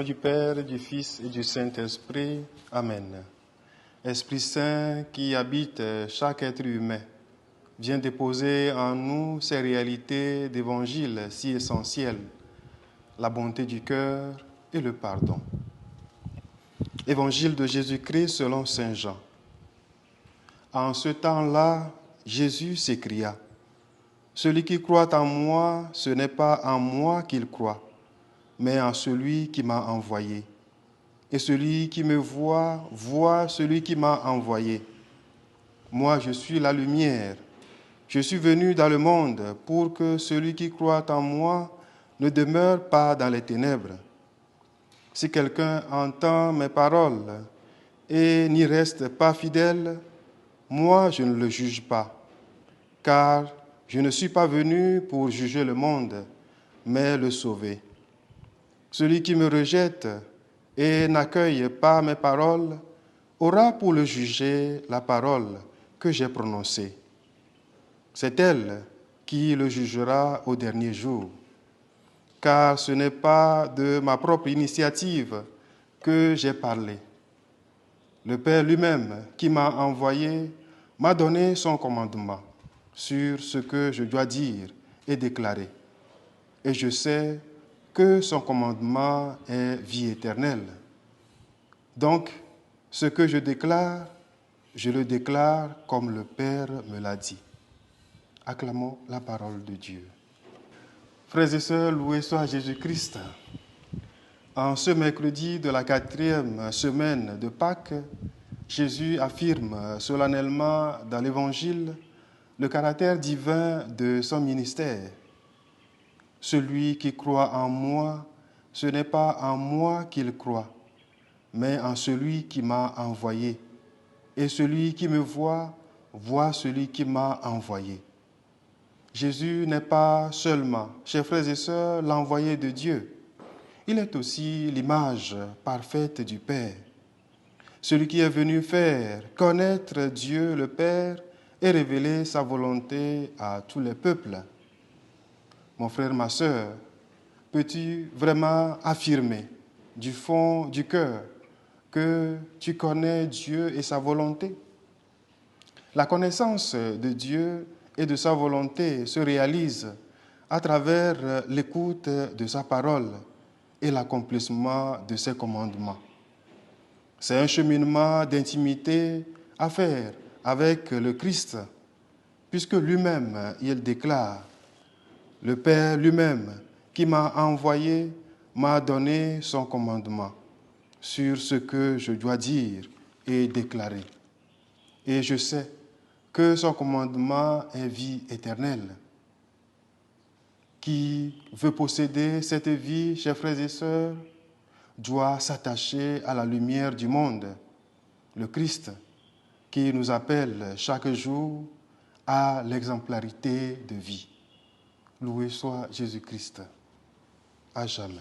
du Père, du Fils et du Saint-Esprit. Amen. Esprit Saint qui habite chaque être humain, viens déposer en nous ces réalités d'évangile si essentielles, la bonté du cœur et le pardon. Évangile de Jésus-Christ selon saint Jean. En ce temps-là, Jésus s'écria, « Celui qui croit en moi, ce n'est pas en moi qu'il croit, mais en celui qui m'a envoyé. Et celui qui me voit, voit celui qui m'a envoyé. Moi, je suis la lumière. Je suis venu dans le monde pour que celui qui croit en moi ne demeure pas dans les ténèbres. Si quelqu'un entend mes paroles et n'y reste pas fidèle, moi, je ne le juge pas, car je ne suis pas venu pour juger le monde, mais le sauver. Celui qui me rejette et n'accueille pas mes paroles aura pour le juger la parole que j'ai prononcée. C'est elle qui le jugera au dernier jour, car ce n'est pas de ma propre initiative que j'ai parlé. Le Père lui-même qui m'a envoyé m'a donné son commandement sur ce que je dois dire et déclarer. Et je sais que son commandement est vie éternelle. Donc, ce que je le déclare comme le Père me l'a dit. Acclamons la parole de Dieu. Frères et sœurs, loué soit Jésus-Christ. En ce mercredi de la 4e semaine de Pâques, Jésus affirme solennellement dans l'Évangile le caractère divin de son ministère. Celui qui croit en moi, ce n'est pas en moi qu'il croit, mais en celui qui m'a envoyé. Et celui qui me voit, voit celui qui m'a envoyé. Jésus n'est pas seulement, chers frères et sœurs, l'envoyé de Dieu. Il est aussi l'image parfaite du Père. Celui qui est venu faire connaître Dieu le Père et révéler sa volonté à tous les peuples. Mon frère, ma sœur, peux-tu vraiment affirmer du fond du cœur que tu connais Dieu et sa volonté? La connaissance de Dieu et de sa volonté se réalise à travers l'écoute de sa parole et l'accomplissement de ses commandements. C'est un cheminement d'intimité à faire avec le Christ, puisque lui-même, il déclare, « Le Père lui-même qui m'a envoyé m'a donné son commandement sur ce que je dois dire et déclarer. Et je sais que son commandement est vie éternelle. » Qui veut posséder cette vie, chers frères et sœurs, doit s'attacher à la lumière du monde, le Christ, qui nous appelle chaque jour à l'exemplarité de vie. Loué soit Jésus-Christ, à jamais.